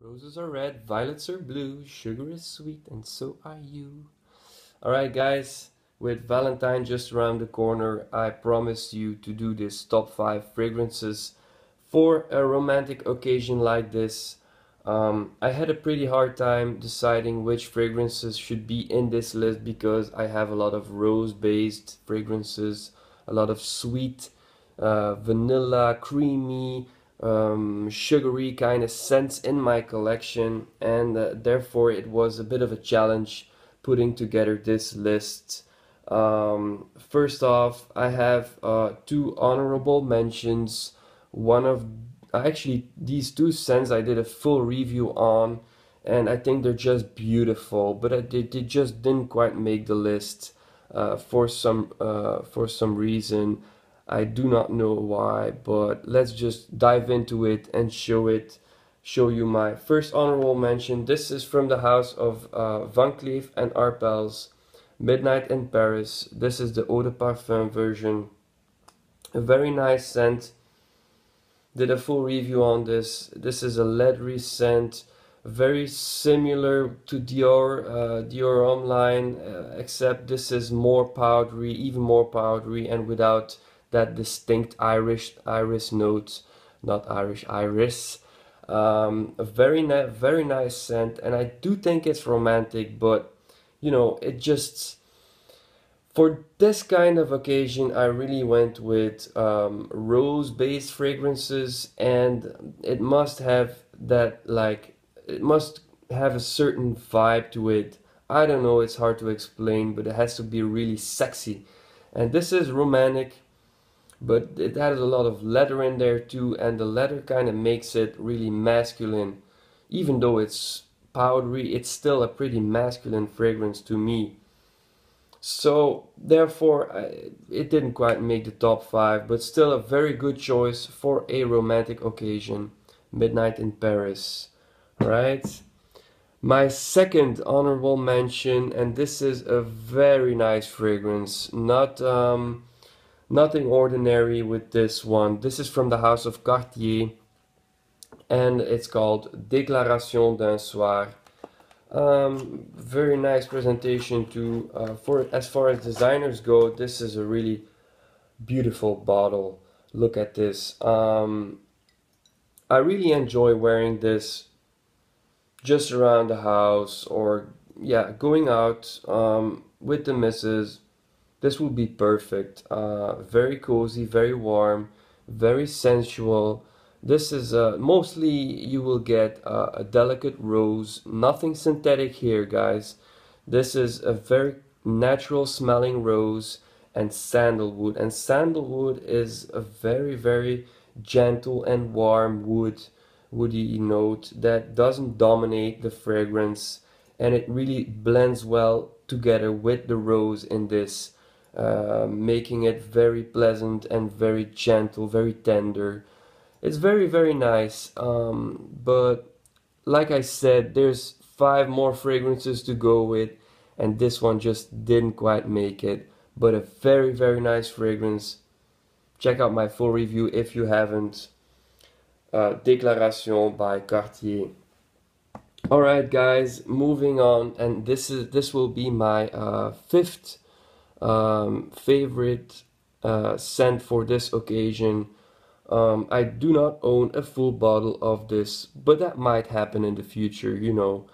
Roses are red, violets are blue, sugar is sweet, and so are you. Alright, guys, with Valentine just around the corner, I promised you to do this top 5 fragrances for a romantic occasion like this. I had a pretty hard time deciding which fragrances should be in this list because I have a lot of rose-based fragrances, a lot of sweet, vanilla, creamy, sugary kind of scents in my collection, and therefore it was a bit of a challenge putting together this list. First off, I have two honorable mentions. One of Actually, these two scents I did a full review on, and I think they're just beautiful, but they just didn't quite make the list for some reason. I do not know why, but let's just dive into it and show you my first honorable mention. This is from the house of Van Cleef and Arpels, Midnight in Paris. This is the Eau de Parfum version. A very nice scent. Did a full review on this. This is a leathery scent, very similar to Dior Homme line, except this is more powdery, even more powdery, and without that distinct iris note, not Irish iris. A very nice scent, and I do think it's romantic, but you know, it just for this kind of occasion, I really went with rose-based fragrances, and it must have it must have a certain vibe to it. I don't know, it's hard to explain, but it has to be really sexy. And this is romantic, but it has a lot of leather in there too, and the leather kind of makes it really masculine. Even though it's powdery, it's still a pretty masculine fragrance to me. So therefore, it didn't quite make the top 5, but still a very good choice for a romantic occasion. Midnight in Paris, right? My second honorable mention, and this is a very nice fragrance, nothing ordinary with this one. This is from the house of Cartier, and it's called Déclaration d'un soir. Very nice presentation too. For as far as designers go, this is a really beautiful bottle. Look at this. I really enjoy wearing this just around the house, or yeah, going out with the missus. This would be perfect. Very cozy, very warm, very sensual. This is mostly you will get a delicate rose, nothing synthetic here, guys. This is a very natural smelling rose and sandalwood. And sandalwood is a very gentle and warm woody note that doesn't dominate the fragrance, and it really blends well together with the rose in this, making it very pleasant and very gentle, very tender. It's very nice, but like I said, there's 5 more fragrances to go with, and this one just didn't quite make it, but a very nice fragrance. Check out my full review if you haven't. Déclaration by Cartier. Alright guys, moving on, and this will be my fifth favorite scent for this occasion. I do not own a full bottle of this, but that might happen in the future, you know,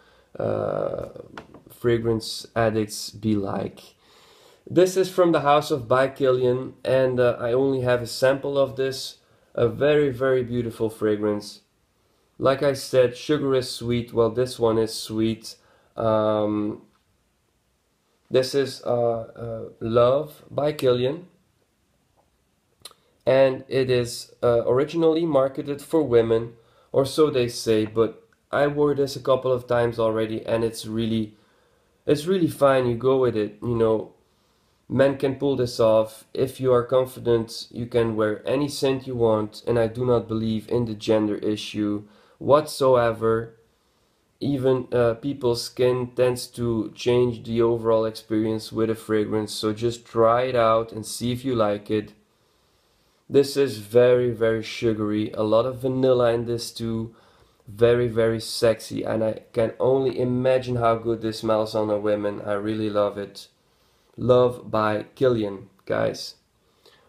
fragrance addicts be like. This is from the house of By Killian, and I only have a sample of this. A very beautiful fragrance. Like I said, sugar is sweet. Well, this one is sweet. This is Love by Killian, and it is originally marketed for women, or so they say, but I wore this a couple of times already, and it's really fine. You go with it, you know. Men can pull this off. If you are confident, you can wear any scent you want, and I do not believe in the gender issue whatsoever. Even people's skin tends to change the overall experience with a fragrance, so just try it out and see if you like it. This is very sugary, a lot of vanilla in this too, Very, very sexy, and I can only imagine how good this smells on a woman. I really love it. Love by Killian, guys.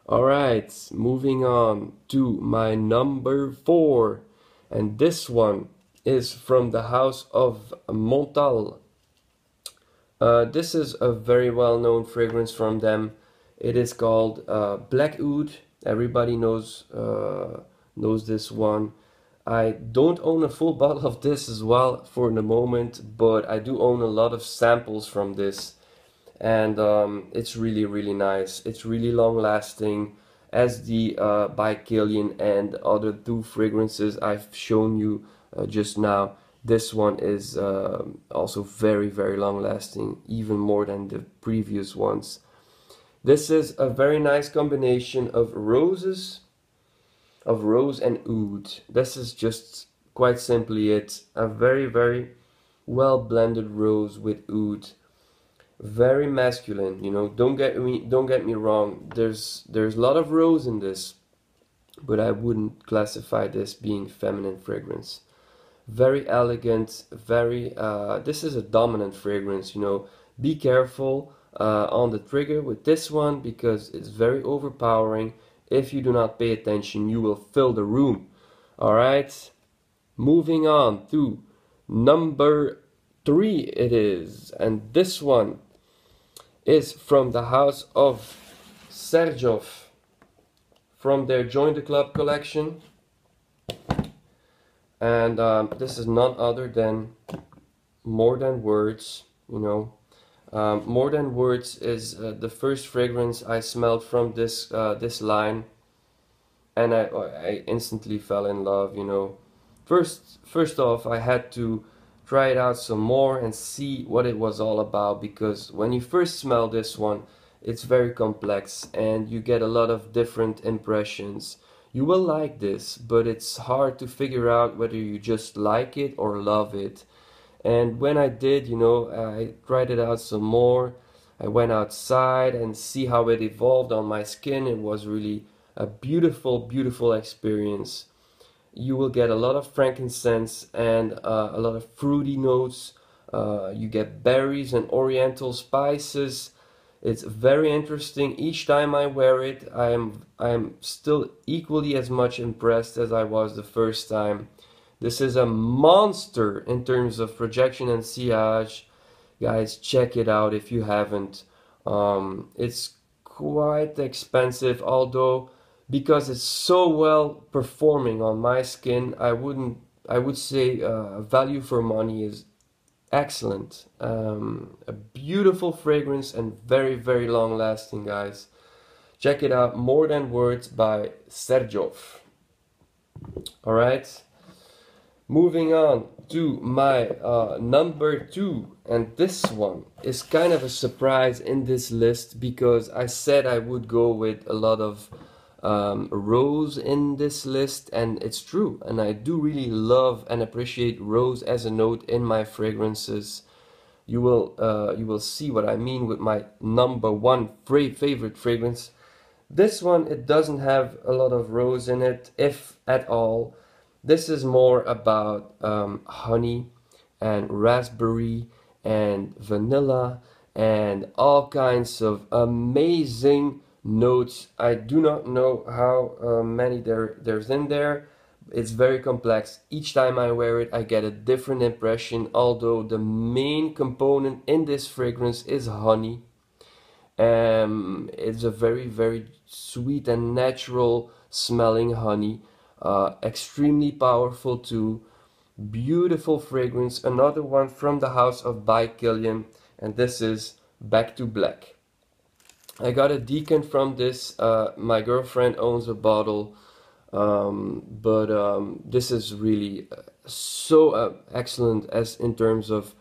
Alright, moving on to my number 4. And this one is from the house of Montal. This is a very well-known fragrance from them. It is called Black Oud. Everybody knows this one. I don't own a full bottle of this as well for the moment, but I do own a lot of samples from this, and it's really nice. It's really long lasting, as the by Killian and other two fragrances I've shown you just now. This one is also very long lasting, even more than the previous ones. This is a very nice combination of roses, of rose and oud. This is just quite simply it. A very well blended rose with oud. Very masculine, you know. Don't get me wrong. There's a lot of rose in this, but I wouldn't classify this being feminine fragrance. Very elegant, very this is a dominant fragrance, you know. Be careful on the trigger with this one, because it's very overpowering. If you do not pay attention, you will fill the room. Alright, moving on to number 3 it is, and this one is from the house of Serjov, from their Join the Club collection. And this is none other than More Than Words, you know. More Than Words is the first fragrance I smelled from this line, and I instantly fell in love, you know. First off, I had to try it out some more and see what it was all about, because when you first smell this one, it's very complex and you get a lot of different impressions. You will like this, but it's hard to figure out whether you just like it or love it. And when I did, you know, I tried it out some more. I went outside and see how it evolved on my skin. It was really a beautiful experience. You will get a lot of frankincense and a lot of fruity notes. You get berries and oriental spices. It's very interesting. Each time I wear it, I'm still equally as much impressed as I was the first time. This is a monster in terms of projection and sillage. Guys, check it out if you haven't. It's quite expensive, although because it's so well performing on my skin, I would say value for money is excellent. A beautiful fragrance and very long lasting, guys. Check it out. More Than Words by Serjov. Alright, moving on to my number 2, and this one is kind of a surprise in this list, because I said I would go with a lot of rose in this list, and it's true, and I do really love and appreciate rose as a note in my fragrances. You will see what I mean with my number 1 favorite fragrance. This one, it doesn't have a lot of rose in it, if at all. This is more about honey and raspberry and vanilla and all kinds of amazing notes. I do not know how many there's in there. It's very complex. Each time I wear it, I get a different impression, although the main component in this fragrance is honey. It's a very sweet and natural smelling honey. Extremely powerful too. Beautiful fragrance. Another one from the house of By Killian, and this is Back to Black. I got a decant from this. My girlfriend owns a bottle, but this is really so excellent as in terms of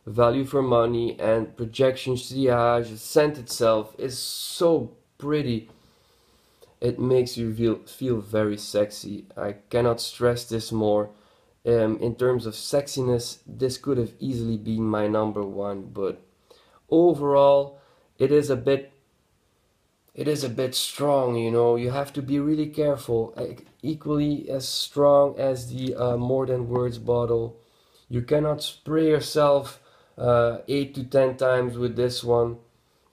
value for money and projection, sillage. The scent itself is so pretty. It makes you feel very sexy. I cannot stress this more. In terms of sexiness, this could have easily been my number 1, but overall, it is a bit it is a bit strong, you know. You have to be really careful. Equally as strong as the More Than Words bottle. You cannot spray yourself 8 to 10 times with this one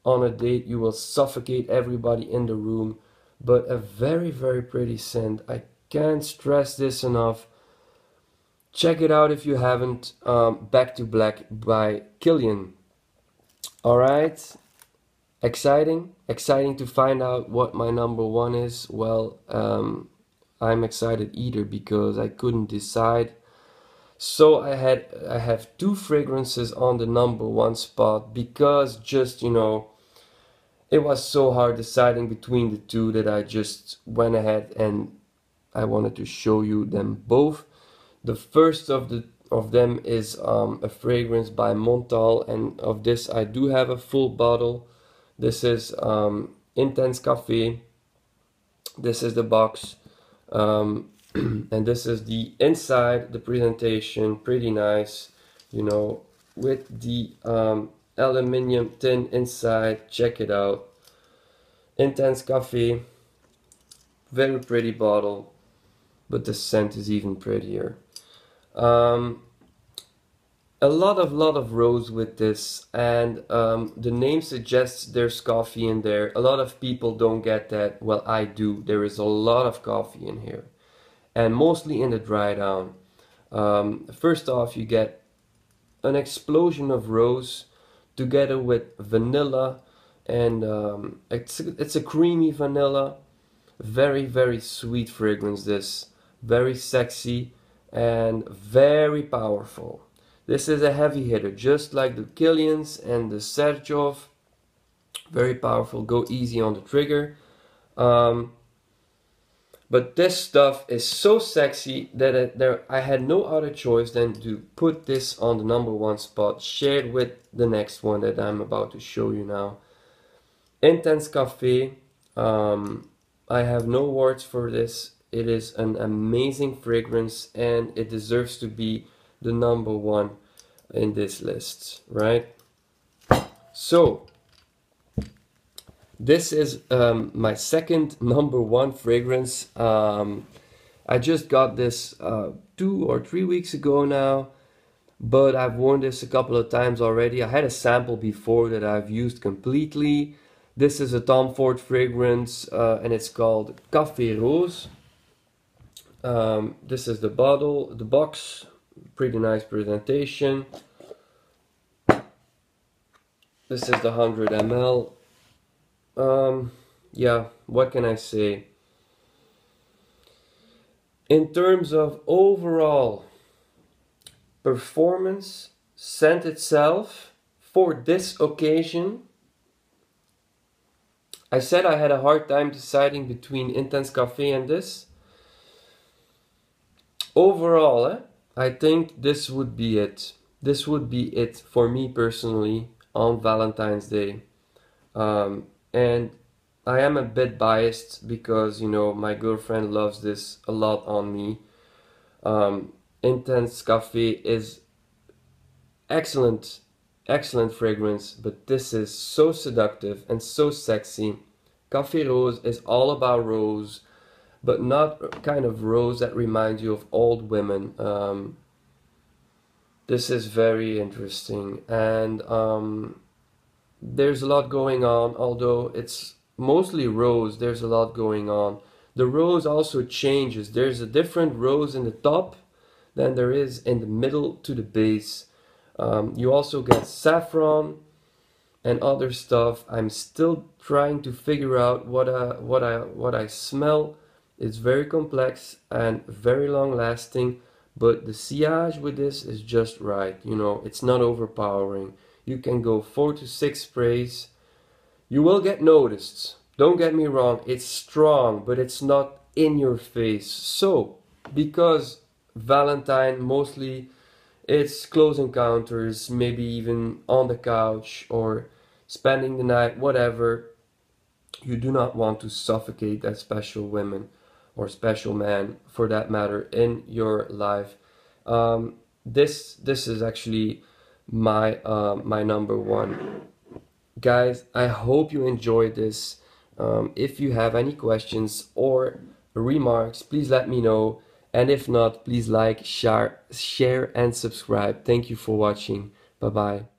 on a date. You will suffocate everybody in the room. But a very, very pretty scent. I can't stress this enough. Check it out if you haven't. Back to Black by Killian. Alright, exciting to find out what my number one is. Well, I'm excited either because I couldn't decide. So I have two fragrances on the number one spot because just, you know, it was so hard deciding between the two that I just went ahead and I wanted to show you them both. The first of them is a fragrance by Montal, and of this I do have a full bottle. This is Intense Cafe. This is the box, and this is the inside. The presentation, pretty nice, you know, with the aluminium tin inside. Check it out. Intense Cafe, very pretty bottle, but the scent is even prettier. Um, a lot of rose with this, and the name suggests there's coffee in there. A lot of people don't get that. Well, I do. There is a lot of coffee in here, and mostly in the dry down. First off, you get an explosion of rose together with vanilla, and it's a creamy vanilla, very sweet fragrance. This very sexy and very powerful. This is a heavy hitter, just like the Killians and the Serjov. Very powerful. Go easy on the trigger. But this stuff is so sexy that I had no other choice than to put this on the number one spot, shared with the next one that I'm about to show you now. Intense Cafe. I have no words for this. It is an amazing fragrance and it deserves to be the number one in this list, right? So this is my second number one fragrance. I just got this 2 or 3 weeks ago now, but I've worn this a couple of times already. I had a sample before that I've used completely. This is a Tom Ford fragrance and it's called Café Rose. This is the bottle, the box, pretty nice presentation. This is the 100 ml. Yeah, what can I say? In terms of overall performance, scent itself, for this occasion, I said I had a hard time deciding between Intense Cafe and this. Overall, I think this would be it. This would be it for me personally on Valentine's Day. And I am a bit biased because, you know, my girlfriend loves this a lot on me. Intense Cafe is excellent fragrance, but this is so seductive and so sexy. Café Rose is all about rose, but not kind of rose that reminds you of old women. This is very interesting, and there's a lot going on. Although it's mostly rose, there's a lot going on. The rose also changes. There's a different rose in the top than there is in the middle to the base. You also get saffron and other stuff. I'm still trying to figure out what I smell. It's very complex and very long lasting, but the sillage with this is just right. You know, it's not overpowering. You can go 4 to 6 sprays. You will get noticed. Don't get me wrong, it's strong, but it's not in your face. So, because Valentine mostly it's close encounters, maybe even on the couch or spending the night, whatever, you do not want to suffocate that special woman or special man for that matter in your life. This is actually my my number one. Guys, I hope you enjoyed this. If you have any questions or remarks, please let me know. And if not, please like, share, and subscribe. Thank you for watching. Bye bye.